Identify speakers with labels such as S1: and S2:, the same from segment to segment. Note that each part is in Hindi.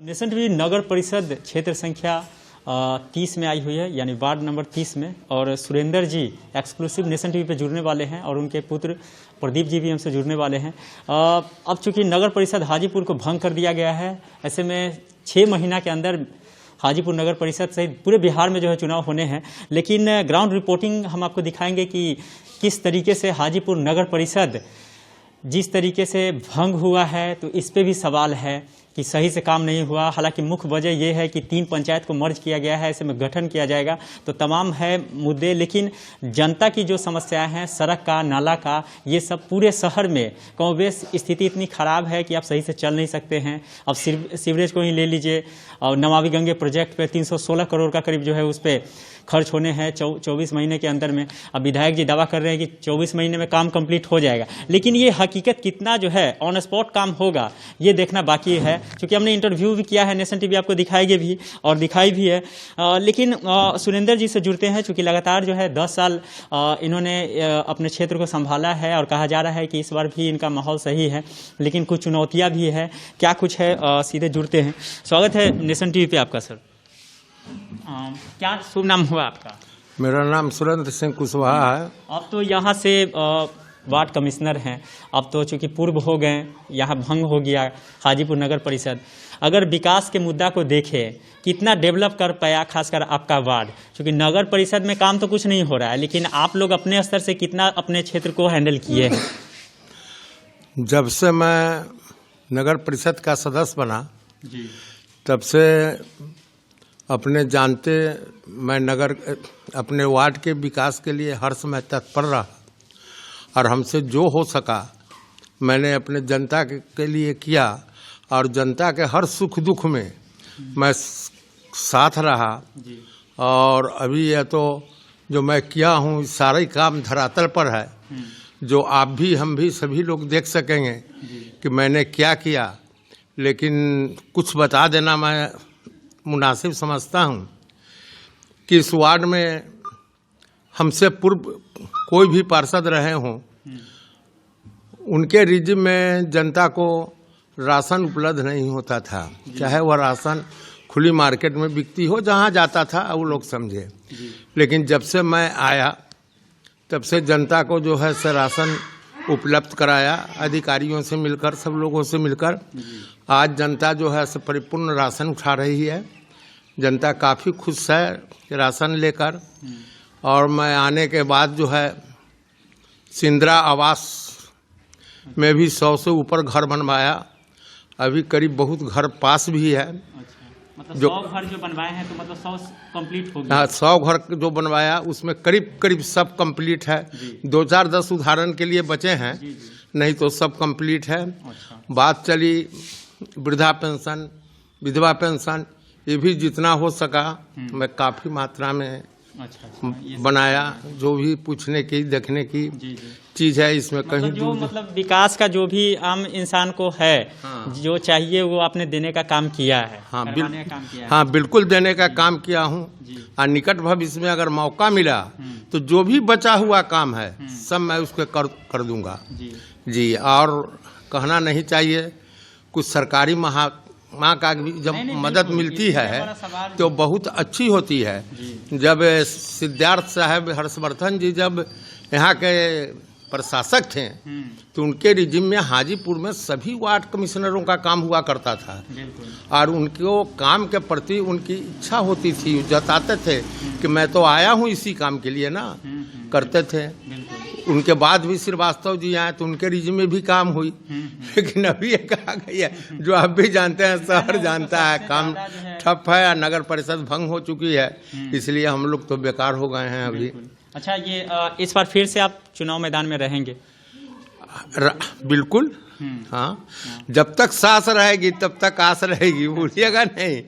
S1: नेशन टीवी नगर परिषद क्षेत्र संख्या 30 में आई हुई है, यानी वार्ड नंबर 30 में। और सुरेंद्र जी एक्सक्लूसिव नेशन टीवी पे जुड़ने वाले हैं और उनके पुत्र प्रदीप जी भी हमसे जुड़ने वाले हैं। अब चूंकि नगर परिषद हाजीपुर को भंग कर दिया गया है, ऐसे में 6 महीना के अंदर हाजीपुर नगर परिषद सहित पूरे बिहार में जो है चुनाव होने हैं। लेकिन ग्राउंड रिपोर्टिंग हम आपको दिखाएंगे कि किस तरीके से हाजीपुर नगर परिषद जिस तरीके से भंग हुआ है, तो इस पे भी सवाल है कि सही से काम नहीं हुआ। हालांकि मुख्य वजह यह है कि 3 पंचायत को मर्ज किया गया है, ऐसे में गठन किया जाएगा, तो तमाम है मुद्दे। लेकिन जनता की जो समस्याएं हैं, सड़क का, नाला का, ये सब पूरे शहर में कमोबेश स्थिति इतनी ख़राब है कि आप सही से चल नहीं सकते हैं। अब सीवरेज को ही ले लीजिए, और नमामि गंगे प्रोजेक्ट पे 316 करोड़ का करीब जो है उस पर खर्च होने हैं 24 महीने के अंदर में। अब विधायक जी दावा कर रहे हैं कि 24 महीने में काम कंप्लीट हो जाएगा, लेकिन ये हकीकत कितना जो है ऑन स्पॉट काम होगा, ये देखना बाकी है। क्योंकि हमने इंटरव्यू भी किया है, नेशन टीवी आपको दिखाएगी भी और दिखाई भी है। लेकिन सुरेंद्र जी से जुड़ते हैं, चूँकि लगातार जो है 10 साल इन्होंने अपने क्षेत्र को संभाला है और कहा जा रहा है कि इस बार भी इनका माहौल सही है, लेकिन कुछ चुनौतियाँ भी है। क्या कुछ है, सीधे जुड़ते हैं। स्वागत है नेशन टीवी पे आपका सर। क्या शुभ नाम हुआ आपका?
S2: मेरा नाम सुरेंद्र सिंह कुशवाहा है।
S1: आप तो यहाँ से वार्ड कमिश्नर हैं। अब तो चूंकि पूर्व हो गए, यहाँ भंग हो गया हाजीपुर नगर परिषद। अगर विकास के मुद्दा को देखें, कितना डेवलप कर पाया खासकर आपका वार्ड? क्योंकि नगर परिषद में काम तो कुछ नहीं हो रहा है, लेकिन आप लोग अपने स्तर से कितना अपने क्षेत्र को हैंडल किए हैं?
S2: जब से मैं नगर परिषद का सदस्य बना जी, तब से अपने जानते मैं अपने वार्ड के विकास के लिए हर समय तत्पर रहा, और हमसे जो हो सका मैंने अपने जनता के लिए किया, और जनता के हर सुख दुख में मैं साथ रहा। और अभी यह तो जो मैं किया हूँ सारा ही काम धरातल पर है, जो आप भी हम भी सभी लोग देख सकेंगे कि मैंने क्या किया। लेकिन कुछ बता देना मैं मुनासिब समझता हूँ कि इस वार्ड में हमसे पूर्व कोई भी पार्षद रहे हों, उनके रिजिम में जनता को राशन उपलब्ध नहीं होता था, चाहे वह राशन खुली मार्केट में बिकती हो, जहाँ जाता था वो लोग समझे। लेकिन जब से मैं आया तब से जनता को जो है से राशन उपलब्ध कराया, अधिकारियों से मिलकर, सब लोगों से मिलकर। आज जनता जो है से परिपूर्ण राशन उठा रही है। जनता काफ़ी खुश है राशन लेकर। और मैं आने के बाद जो है इंदिरा आवास में भी 100 से ऊपर घर बनवाया। अभी करीब बहुत घर पास भी है।
S1: मतलब 100 घर जो बनवाए हैं, तो मतलब 100 कंप्लीट हो गया?
S2: हाँ, 100 घर जो बनवाया उसमें करीब सब कंप्लीट है। 2-4-10 उदाहरण के लिए बचे हैं, नहीं तो सब कंप्लीट है। बात चली वृद्धा पेंशन, विधवा पेंशन, ये भी जितना हो सका मैं काफ़ी मात्रा में बनाया। जो भी पूछने की देखने की चीज़ है इसमें मतलब कहीं
S1: जो मतलब विकास का जो भी आम इंसान को है, हाँ, जो चाहिए वो आपने देने का काम किया है।
S2: हाँ, बिल्कुल देने का काम किया हूँ। और निकट भविष्य में अगर मौका मिला तो जो भी बचा हुआ काम है सब मैं उसको कर दूंगा जी। और कहना नहीं चाहिए, कुछ सरकारी माँ का भी जब मदद मिलती है तो बहुत अच्छी होती है। जब सिद्धार्थ साहब हर्षवर्धन जी जब यहाँ के प्रशासक थे तो उनके रिजिम में हाजीपुर में सभी वार्ड कमिश्नरों का काम हुआ करता था, और उनको काम के प्रति उनकी इच्छा होती थी, जताते थे कि मैं तो आया हूँ इसी काम के लिए ना, करते थे। उनके बाद भी श्रीवास्तव जी आए तो उनके रिजिम में भी काम हुई। लेकिन अभी एक आ गई है जो आप भी जानते हैं, शहर जानता है, काम ठप है, नगर परिषद भंग हो चुकी है, इसलिए हम लोग तो बेकार हो गए हैं अभी।
S1: अच्छा, ये इस बार फिर से आप चुनाव मैदान में रहेंगे?
S2: बिल्कुल, हाँ, जब तक सांस रहेगी तब तक आस रहेगी, भूलिएगा नहीं।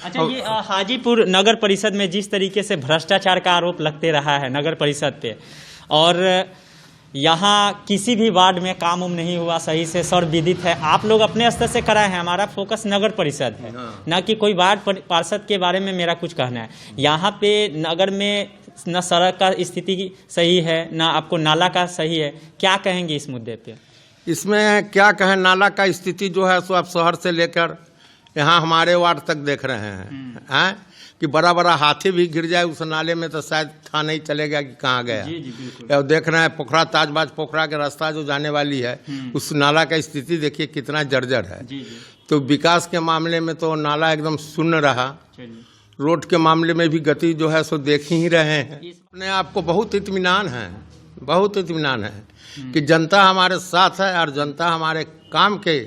S1: अच्छा, ये हाजीपुर नगर परिषद में जिस तरीके से भ्रष्टाचार का आरोप लगते रहा है नगर परिषद पे, और यहाँ किसी भी वार्ड में काम उम नहीं हुआ सही से, सर्वविदित है। आप लोग अपने स्तर से कराए हैं, हमारा फोकस नगर परिषद है, ना कि कोई वार्ड पार्षद के बारे में मेरा कुछ कहना है। यहाँ पे नगर में न सड़क का स्थिति सही है, ना आपको नाला का सही है। क्या कहेंगे इस मुद्दे पे?
S2: इसमें क्या कहें, नाला का स्थिति जो है सो आप शहर से लेकर यहाँ हमारे वार्ड तक देख रहे हैं कि बड़ा बड़ा हाथी भी गिर जाए उस नाले में तो शायद था नहीं चलेगा कि कहाँ गया।
S1: जी जी बिल्कुल।
S2: और देख रहे हैं पोखरा ताजबाज पोखरा के रास्ता जो जाने वाली है उस नाला का स्थिति देखिए कितना जर्जर है।
S1: जी जी।
S2: तो विकास के मामले में तो नाला एकदम शून्य रहा।
S1: चलिए।
S2: रोड के मामले में भी गति जो है सो देख ही रहे हैं। अपने आप को बहुत इत्मीनान है, बहुत इत्मीनान है कि जनता हमारे साथ है और जनता हमारे काम के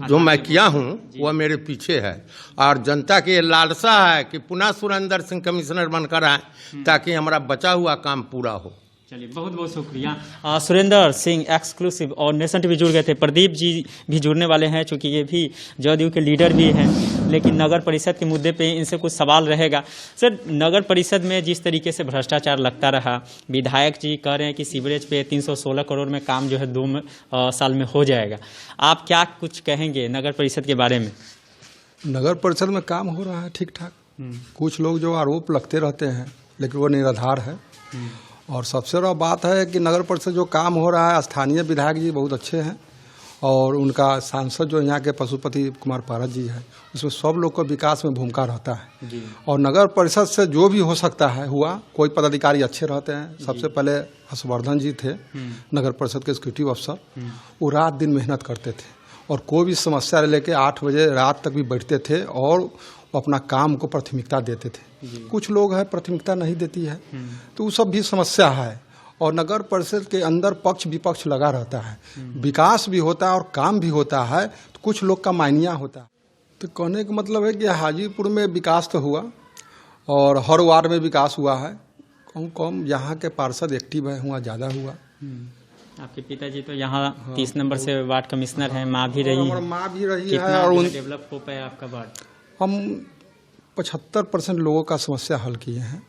S2: जो मैं किया हूँ वह मेरे पीछे है और जनता की ये लालसा है कि पुनः सुरेंद्र सिंह कमिश्नर बनकर आए ताकि हमारा बचा हुआ काम पूरा हो।
S1: चलिए बहुत बहुत शुक्रिया। सुरेंद्र सिंह एक्सक्लूसिव और नेशन टीवी जुड़ गए थे। प्रदीप जी भी जुड़ने वाले हैं चूँकि ये भी जदयू के लीडर भी हैं, लेकिन नगर परिषद के मुद्दे पे इनसे कुछ सवाल रहेगा। सर, नगर परिषद में जिस तरीके से भ्रष्टाचार लगता रहा, विधायक जी कह रहे हैं कि सीवरेज पे 316 करोड़ में काम जो है 2 साल में हो जाएगा। आप क्या कुछ कहेंगे नगर परिषद के बारे में?
S3: नगर परिषद में काम हो रहा है ठीक ठाक। कुछ लोग जो आरोप लगते रहते हैं लेकिन वो निराधार है। और सबसे बड़ा बात है कि नगर परिषद जो काम हो रहा है, स्थानीय विधायक जी बहुत अच्छे हैं और उनका सांसद जो यहाँ के पशुपति कुमार पारस जी है, उसमें सब लोग को विकास में भूमिका रहता है जी। और नगर परिषद से जो भी हो सकता है हुआ, कोई पदाधिकारी अच्छे रहते हैं। सबसे पहले हर्षवर्धन जी थे नगर परिषद के एग्जीक्यूटिव अफसर, वो रात दिन मेहनत करते थे और कोई भी समस्या लेके 8 बजे रात तक भी बैठते थे और वो अपना काम को प्राथमिकता देते थे। कुछ लोग हैं प्राथमिकता नहीं देती है, तो वो सब भी समस्या है। और नगर परिषद के अंदर पक्ष विपक्ष लगा रहता है, विकास भी होता है और काम भी होता है, तो कुछ लोग का मायनिया होता है। तो कहने का मतलब है कि हाजीपुर में विकास तो हुआ और हर वार्ड में विकास हुआ है। कम कम यहाँ के पार्षद एक्टिव है, हुआ ज़्यादा हुआ।
S1: आपके पिताजी तो यहाँ 30 नंबर से वार्ड कमिश्नर हैं, माँ भी रही है।
S3: माँ भी रही है।
S1: कितना
S3: और
S1: डेवलप हो पाया आपका वार्ड?
S3: हम 75% लोगों का समस्या हल किए हैं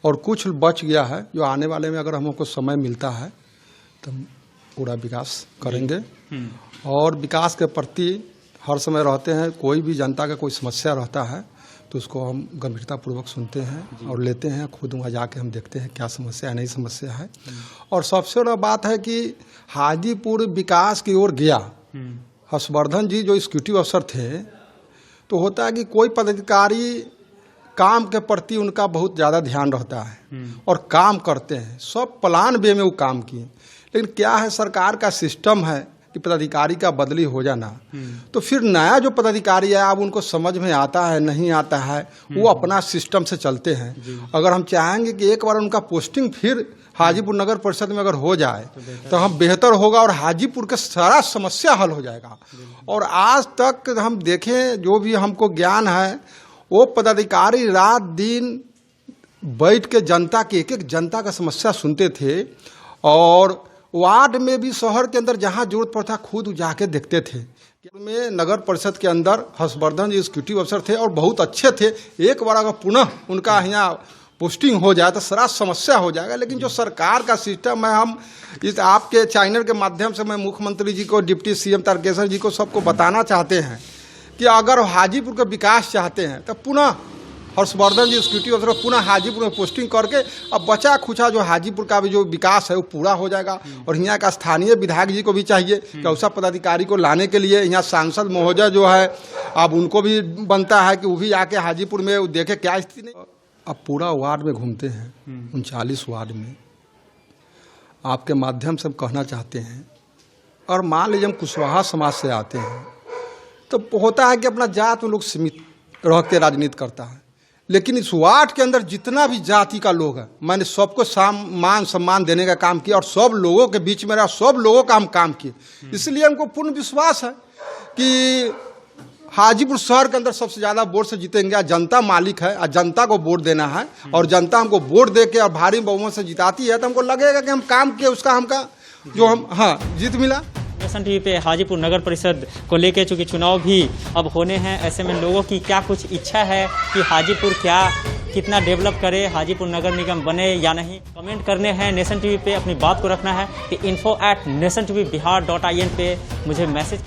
S3: और कुछ बच गया है जो आने वाले में अगर हमको समय मिलता है तो पूरा विकास करेंगे। और विकास के प्रति हर समय रहते हैं। कोई भी जनता का कोई समस्या रहता है तो उसको हम गंभीरतापूर्वक सुनते हैं और लेते हैं। खुद वहाँ जाके हम देखते हैं क्या समस्या है, नहीं समस्या है। और सबसे बड़ा बात है कि हाजीपुर विकास की ओर गया। हर्षवर्धन जी जो एग्जीक्यूटिव अफसर थे, तो होता है कि कोई पदाधिकारी काम के प्रति उनका बहुत ज़्यादा ध्यान रहता है और काम करते हैं, सब प्लान वे में वो काम किए। लेकिन क्या है, सरकार का सिस्टम है कि पदाधिकारी का बदली हो जाना, तो फिर नया जो पदाधिकारी है अब उनको समझ में आता है नहीं आता है, वो अपना सिस्टम से चलते हैं। अगर हम चाहेंगे कि एक बार उनका पोस्टिंग फिर हाजीपुर नगर परिषद में अगर हो जाए तो हम बेहतर होगा और हाजीपुर का सारा समस्या हल हो जाएगा। और आज तक हम देखें जो भी हमको ज्ञान है, वो पदाधिकारी रात दिन बैठ के जनता की एक एक जनता का समस्या सुनते थे और वार्ड में भी शहर के अंदर जहाँ जरूरत पड़ता खुद जाके देखते थे। में नगर परिषद के अंदर हर्षवर्धन जी एग्जीक्यूटिव अफसर थे और बहुत अच्छे थे। एक बार अगर पुनः उनका यहाँ पोस्टिंग हो जाए तो सारा समस्या हो जाएगा। लेकिन जो सरकार का सिस्टम है, हम इस आपके चैनल के माध्यम से मैं मुख्यमंत्री जी को, डिप्टी सीएम तारकेश्वर जी को सबको बताना चाहते हैं कि अगर हाजीपुर का विकास चाहते हैं तो पुनः हर्षवर्धन जी एग्जीक्यूटिव अफसर पुनः हाजीपुर में पोस्टिंग करके अब बचा खुचा जो हाजीपुर का भी जो विकास है वो पूरा हो जाएगा। और यहाँ का स्थानीय विधायक जी को भी चाहिए कि ऐसा पदाधिकारी को लाने के लिए यहाँ सांसद महोदय जो है अब उनको भी बनता है कि वो भी आके हाजीपुर में देखे क्या स्थिति नहीं। अब पूरा वार्ड में घूमते हैं, 39 वार्ड में आपके माध्यम से हम कहना चाहते हैं। और मान लीजिए हम कुशवाहा समाज से आते हैं तो होता है कि अपना जात में लोग सीमित रह के राजनीति करता है, लेकिन इस वार्ड के अंदर जितना भी जाति का लोग है, मैंने सबको मान सम्मान देने का काम किया और सब लोगों के बीच में रहा, सब लोगों का हम काम किए। इसलिए हमको पूर्ण विश्वास है कि हाजीपुर शहर के अंदर सबसे ज़्यादा वोट से जीतेंगे। जनता मालिक है और जनता को वोट देना है और जनता हमको वोट दे के और भारी बहुमत से जिताती है तो हमको लगेगा कि हम काम किए, उसका हमका जो हम जीत मिला।
S1: नेशन टीवी पे हाजीपुर नगर परिषद को लेकर चूँकि चुनाव भी अब होने हैं, ऐसे में लोगों की क्या कुछ इच्छा है कि हाजीपुर कितना डेवलप करे, हाजीपुर नगर निगम बने या नहीं, कमेंट करने हैं। नेशन टीवी पे अपनी बात को रखना है कि info@nationtvbihar.in पे मुझे मैसेज